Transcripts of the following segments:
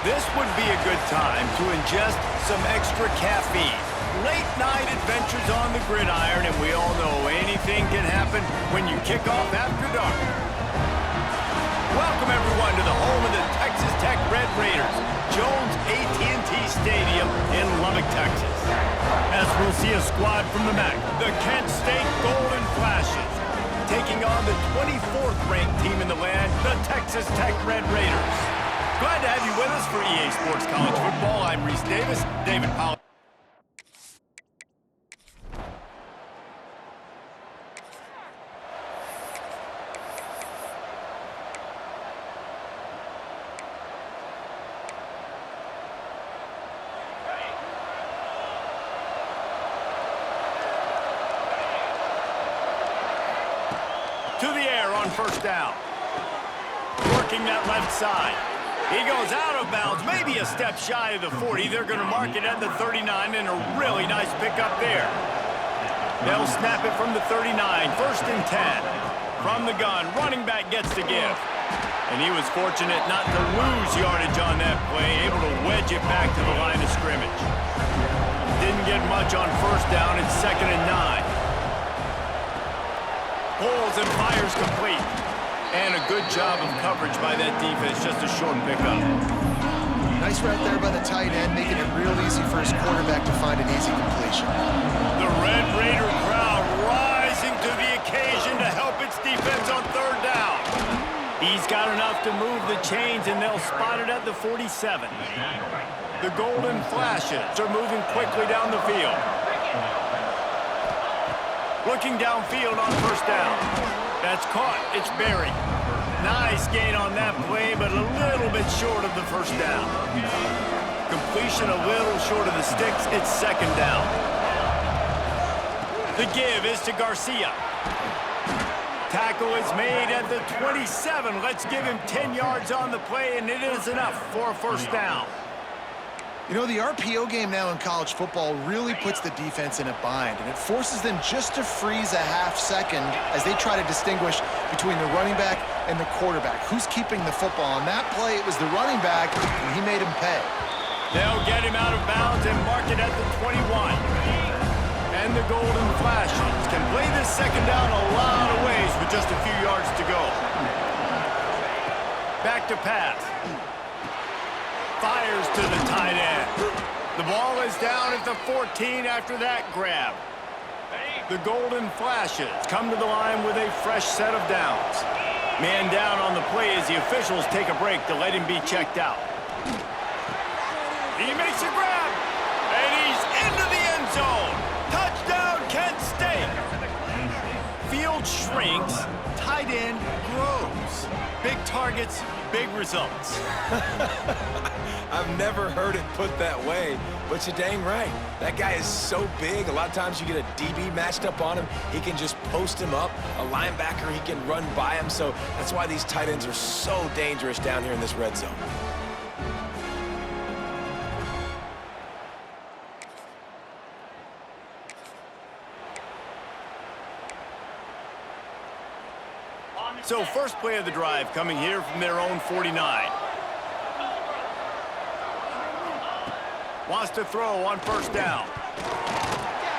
This would be a good time to ingest some extra caffeine. Late night adventures on the gridiron, and we all know anything can happen when you kick off after dark. Welcome everyone to the home of the Texas Tech Red Raiders, Jones AT&T Stadium in Lubbock, Texas. As we'll see a squad from the MAC, the Kent State Golden Flashes, taking on the 24th ranked team in the land, the Texas Tech Red Raiders. Glad to have you with us for EA Sports College Football. I'm Reese Davis, David Powell. To the air on first down. Working that left side. He goes out of bounds, maybe a step shy of the 40. They're going to mark it at the 39, and a really nice pickup there. They'll snap it from the 39, first and 10. From the gun, running back gets the give. And he was fortunate not to lose yardage on that play, able to wedge it back to the line of scrimmage. Didn't get much on first down, it's second and 9. Pulls and fires complete. And a good job of coverage by that defense, just a short pickup. Nice route there by the tight end, making it real easy for his quarterback to find an easy completion. The Red Raider crowd rising to the occasion to help its defense on third down. He's got enough to move the chains, and they'll spot it at the 47. The Golden Flashes are moving quickly down the field. Looking downfield on first down. That's caught. It's Berry. Nice gain on that play, but a little bit short of the first down. Completion a little short of the sticks. It's second down. The give is to Garcia. Tackle is made at the 27. Let's give him 10 yards on the play, and it is enough for a first down. You know, the RPO game now in college football really puts the defense in a bind, and it forces them just to freeze a half second as they try to distinguish between the running back and the quarterback. Who's keeping the football? On that play, it was the running back, and he made him pay. They'll get him out of bounds and mark it at the 21. And the Golden Flashes can play this second down a lot of ways with just a few yards to go. Back to pass. Fires to the tight end. The ball is down at the 14 after that grab. The Golden Flashes come to the line with a fresh set of downs. Man down on the play as the officials take a break to let him be checked out. He makes a grab, and he's into the end zone. Touchdown, Kent State. Field shrinks, tight end grows. Big targets, big results. I've never heard it put that way, but you're dang right. That guy is so big, a lot of times you get a DB matched up on him. He can just post him up. A linebacker, he can run by him. So that's why these tight ends are so dangerous down here in this red zone. So first play of the drive coming here from their own 49. Wants to throw on first down.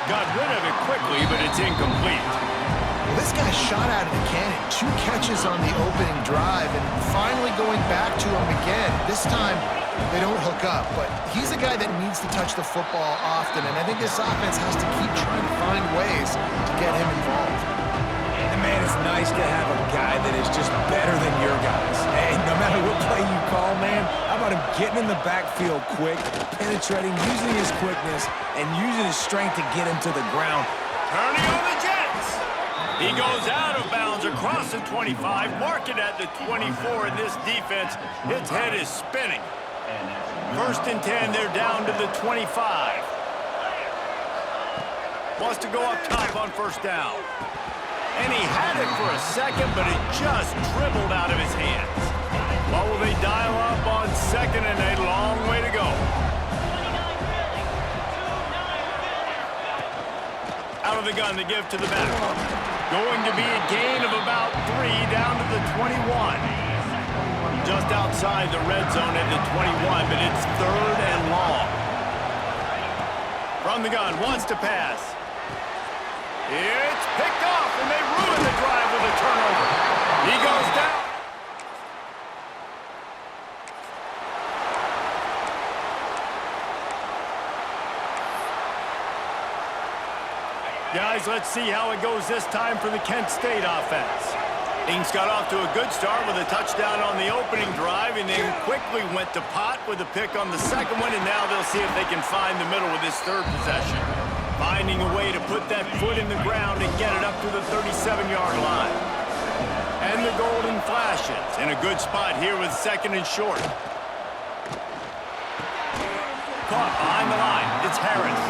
Got rid of it quickly, but it's incomplete. Well, this guy shot out of the cannon. 2 catches on the opening drive, and finally going back to him again. This time, they don't hook up, but he's a guy that needs to touch the football often, and I think this offense has to keep trying to find ways to get him involved. And man, it's nice to have a guy that is just better than your guys. Hey, no matter what play you call, man, how about him getting in the backfield quick, penetrating, using his quickness, and using his strength to get him to the ground. Turning on the Jets. He goes out of bounds across the 25, mark it at the 24, and this defense, its head is spinning. First and 10, they're down to the 25. Wants to go up top on first down. And he had it for a second, but it just dribbled out of his hands. What will they dial up on second, and a long way to go. Out of the gun to give to the back. Going to be a gain of about 3 down to the 21. Just outside the red zone at the 21, but it's 3rd and long. From the gun, wants to pass. It's picked off, and they ruin the drive with a turnover. He goes down. Guys, let's see how it goes this time for the Kent State offense. Ings got off to a good start with a touchdown on the opening drive and then quickly went to pot with a pick on the second one, and now they'll see if they can find the middle with this 3rd possession. Finding a way to put that foot in the ground and get it up to the 37-yard line. And the Golden Flashes in a good spot here with 2nd and short. Caught behind the line. It's Harris.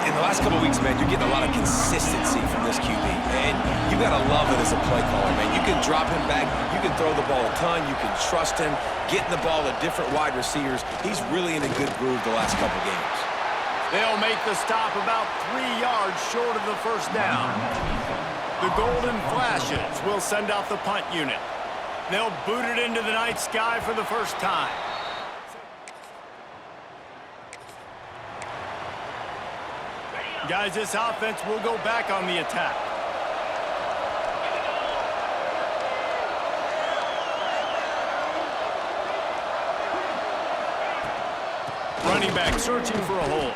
In the last couple of weeks, man, you're getting a lot of consistency from this QB. And you got to love it as a play caller, man. You can drop him back. You can throw the ball a ton. You can trust him, getting the ball to different wide receivers. He's really in a good groove the last couple of games. They'll make the stop about 3 yards short of the 1st down. The Golden Flashes will send out the punt unit. They'll boot it into the night sky for the first time. Guys, this offense will go back on the attack. Running back searching for a hole.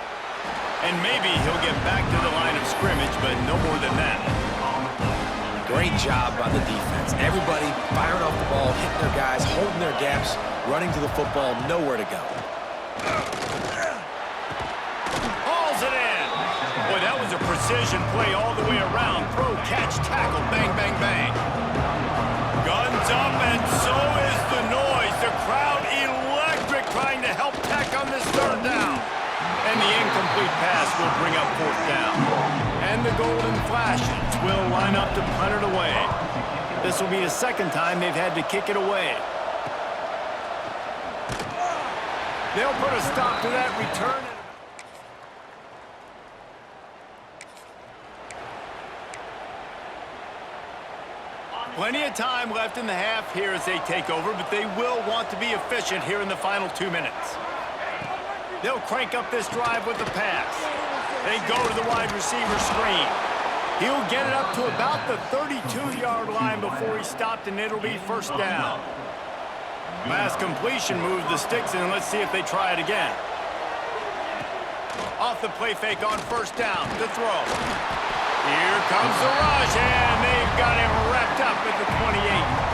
And maybe he'll get back to the line of scrimmage, but no more than that. Great job by the defense. Everybody firing off the ball, hitting their guys, holding their gaps, running to the football, nowhere to go. Hauls it in. Boy, that was a precision play all the way around. Throw, catch, tackle, bang, bang, bang. Guns up, and so is the noise. The crowd electric trying to help Tech on this 3rd down. And the incomplete pass will bring up 4th down. And the Golden Flashes will line up to punt it away. This will be the 2nd time they've had to kick it away. They'll put a stop to that return. Plenty of time left in the half here as they take over, but they will want to be efficient here in the final 2 minutes. They'll crank up this drive with the pass. They go to the wide receiver screen. He'll get it up to about the 32-yard line before he stopped, and it'll be 1st down. Pass completion moves the sticks, and let's see if they try it again. Off the play fake on 1st down to throw. Here comes the rush, and they've got him wrapped up at the 28.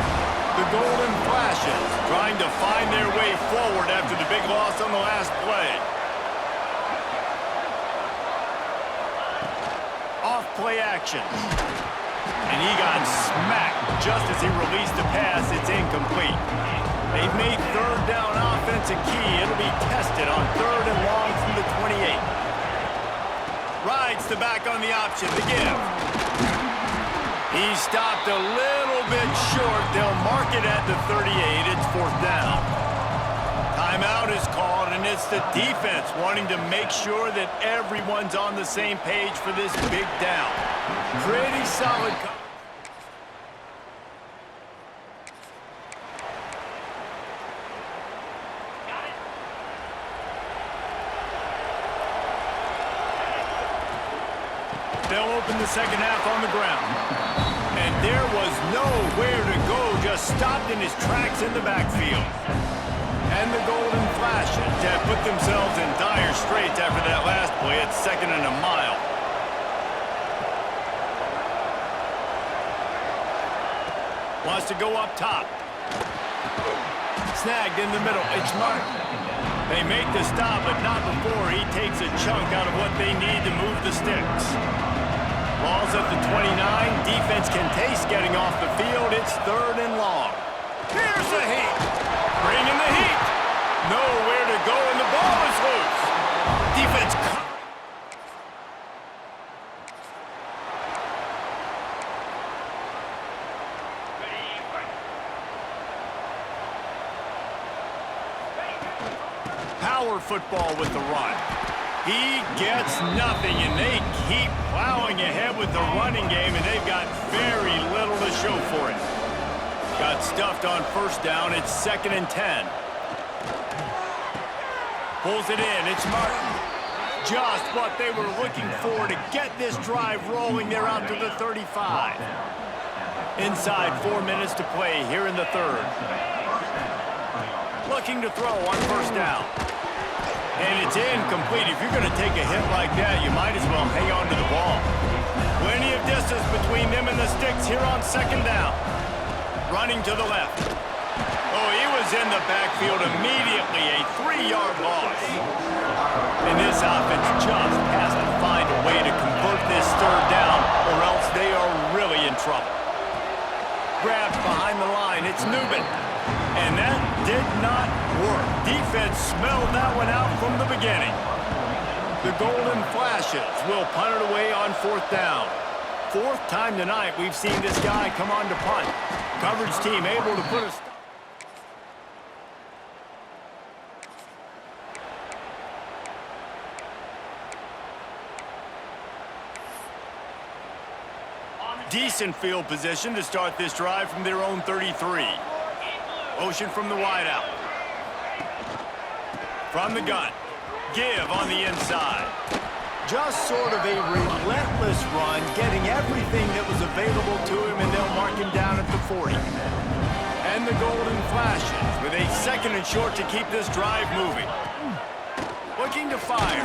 The Golden Flashes trying to find their way forward after the big loss on the last play. Off play action. And he got smacked just as he released the pass. It's incomplete. They've made 3rd down offense a key. It'll be tested on 3rd and long from the 28. Rides the back on the option to give. He stopped a little bit short. They'll mark it at the 38. It's 4th down. Timeout is called, and it's the defense wanting to make sure that everyone's on the same page for this big down. Pretty solid. They'll open the 2nd half on the ground. And there was nowhere to go, just stopped in his tracks in the backfield. And the Golden Flashes have put themselves in dire straits after that last play. It's 2nd and a mile. Wants to go up top. Snagged in the middle. It's Martin. They make the stop, but not before he takes a chunk out of what they need to move the sticks. Ball's at the 29. Defense can taste getting off the field. It's 3rd and long. Here's the heat. Bringing the heat. Nowhere to go, and the ball is loose. Defense. Power football with the run. He gets nothing, and they keep plowing ahead with the running game, and they've got very little to show for it. Got stuffed on first down. It's 2nd and 10. Pulls it in. It's Martin. Just what they were looking for to get this drive rolling. They're out to the 35. Inside 4 minutes to play here in the third. Looking to throw on first down. And it's incomplete. If you're going to take a hit like that, you might as well hang on to the ball. Plenty of distance between them and the sticks here on 2nd down. Running to the left. Oh, he was in the backfield immediately. A 3-yard loss. And this offense just has to find a way to convert this third down, or else they are really in trouble. Grabbed behind the line. It's Newman. And that did not work. Defense smelled that one out from the beginning. The Golden Flashes will punt it away on 4th down. 4th time tonight we've seen this guy come on to punt. Coverage team able to put a stop. Decent field position to start this drive from their own 33. Motion from the wideout. From the gun. Give on the inside. Just sort of a relentless run, getting everything that was available to him, and they'll mark him down at the 40. And the Golden Flashes with a 2nd and short to keep this drive moving. Looking to fire.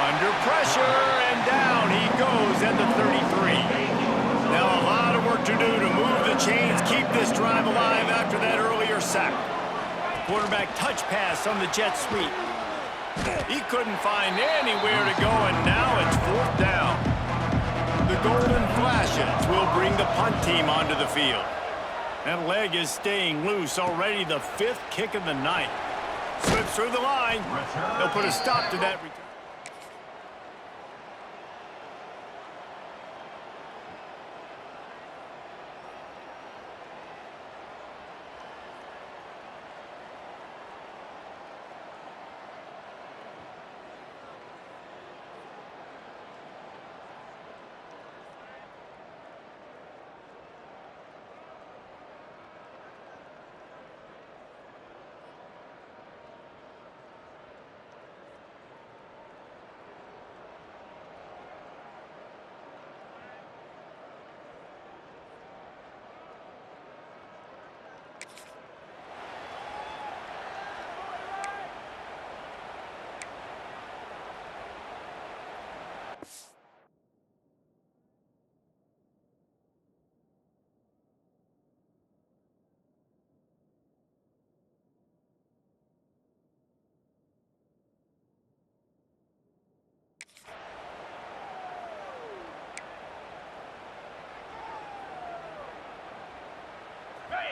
Under pressure, and down he goes at the 33. Now a lot of work to do to move the chains, keep this drive alive after that earlier sack. Quarterback touch pass on the jet sweep. He couldn't find anywhere to go, and now it's 4th down. The Golden Flashes will bring the punt team onto the field. That leg is staying loose, already the 5th kick of the night. Slips through the line. They'll put a stop to that return.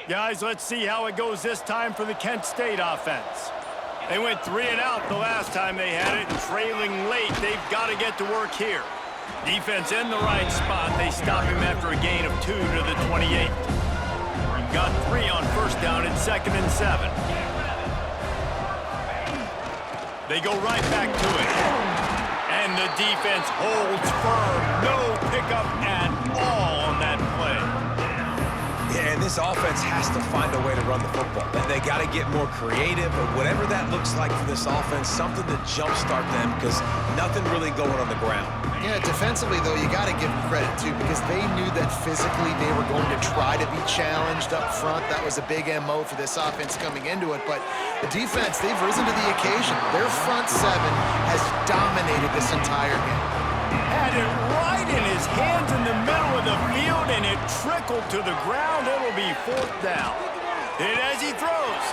Guys, let's see how it goes this time for the Kent State offense. They went 3 and out the last time they had it, and trailing late, they've got to get to work here. Defense in the right spot. They stop him after a gain of 2 to the 28. Got 3 on first down at 2nd and 7. They go right back to it. And the defense holds firm. No pickup at all on that play. Yeah, and this offense has to find a way to run the football. They got to get more creative, or whatever that looks like for this offense, something to jumpstart them, because nothing really going on the ground. Yeah, defensively, though, you got to give them credit, too, because they knew that physically they were going to try to be challenged up front. That was a big MO for this offense coming into it. But the defense, they've risen to the occasion. Their front 7 has dominated this entire game. Had it right in his hands in the middle of the field, and it trickled to the ground. It'll be 4th down. Hit as he throws.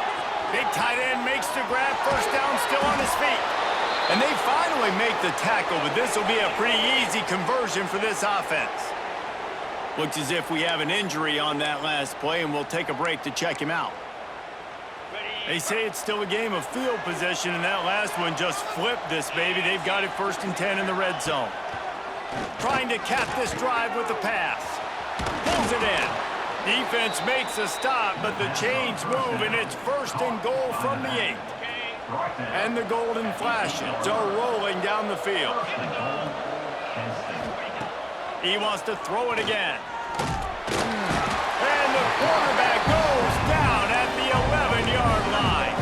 Big tight end makes the grab. First down, still on his feet. And they finally make the tackle, but this will be a pretty easy conversion for this offense. Looks as if we have an injury on that last play, and we'll take a break to check him out. They say it's still a game of field position, and that last one just flipped this baby. They've got it 1st and 10 in the red zone. Trying to cap this drive with a pass. Pulls it in. Defense makes a stop, but the chains move, and it's 1st and goal from the 8. And the Golden Flashes are rolling down the field. He wants to throw it again. And the Quarterback goes down at the 11-yard line.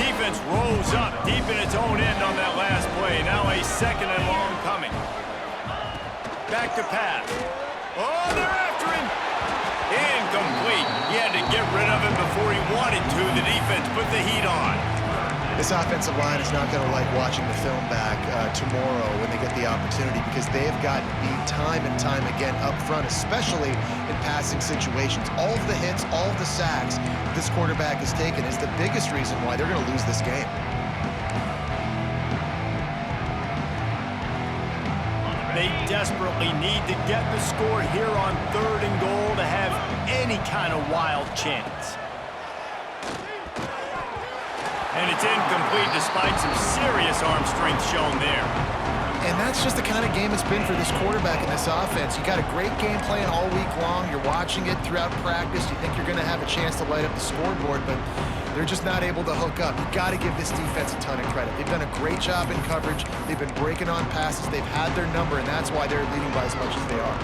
Defense rolls up deep in its own end on that last play. Now a second and long coming. Back to pass. Oh, they're after him. Incomplete. He had to get rid of him before he wanted to. The defense put the heat on. This offensive line is not going to like watching the film back tomorrow when they get the opportunity, because they have gotten beat time and time again up front, especially in passing situations. All of the hits, all of the sacks this quarterback has taken is the biggest reason why they're going to lose this game. They desperately need to get the score here on 3rd and goal to have any kind of wild chance. And it's incomplete despite some serious arm strength shown there. And that's just the kind of game it's been for this quarterback in this offense. You got a great game plan all week long. You're watching it throughout practice. You think you're going to have a chance to light up the scoreboard, but they're just not able to hook up. You got to give this defense a ton of credit. They've done a great job in coverage. They've been breaking on passes. They've had their number, and that's why they're leading by as much as they are.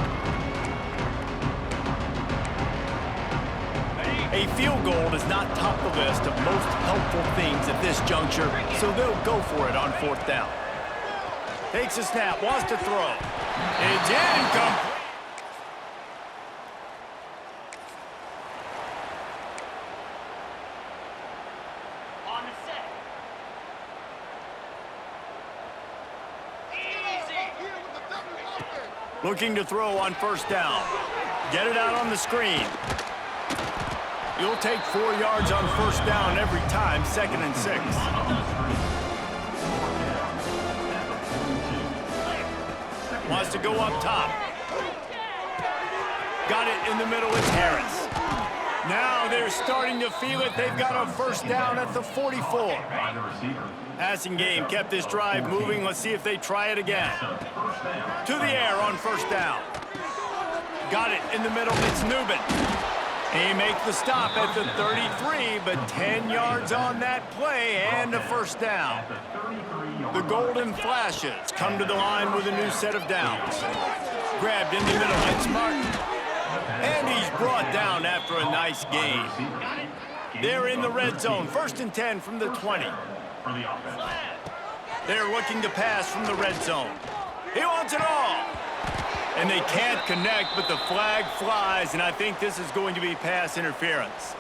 A field goal does not top the list of most helpful things at this juncture, so they'll go for it on 4th down. Takes a snap, wants to throw. It's incomplete. On the set. Easy. Looking to throw on 1st down. Get it out on the screen. You'll take 4 yards on 1st down every time, 2nd and 6. Wants to go up top. Got it in the middle, it's Harris. Now they're starting to feel it. They've got a 1st down at the 44. Passing game kept this drive moving. Let's see if they try it again. To the air on 1st down. Got it in the middle, it's Newman. He makes the stop at the 33, but 10 yards on that play and a 1st down. The Golden Flashes come to the line with a new set of downs. Grabbed in the middle, it's Martin. And he's brought down after a nice gain. They're in the red zone, 1st and 10 from the 20. They're looking to pass from the red zone. He wants it all. And they can't connect, but the flag flies, and I think this is going to be pass interference.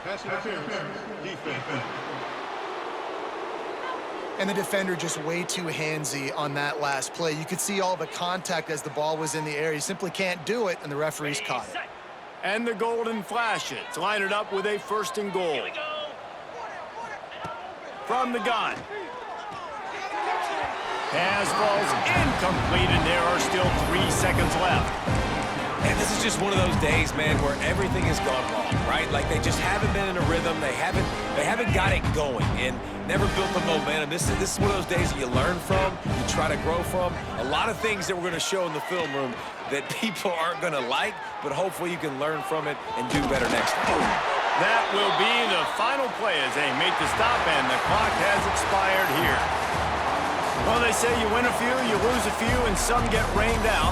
Pass interference. Defense. And the defender just way too handsy on that last play. You could see all the contact as the ball was in the air. He simply can't do it, and the referees caught it. And the Golden Flashes line it up with a 1st and goal. From the gun. Pass falls incomplete, and there are still 3 seconds left. And this is just one of those days, man, where everything has gone wrong, right? Like they just haven't been in a rhythm. They haven't got it going and never built the momentum. This is one of those days that you learn from, you try to grow from. A lot of things that we're going to show in the film room that people aren't going to like, but hopefully you can learn from it and do better next time. That will be the final play as they make the stop, and the clock has expired here. Well, they say you win a few, you lose a few, and some get rained out.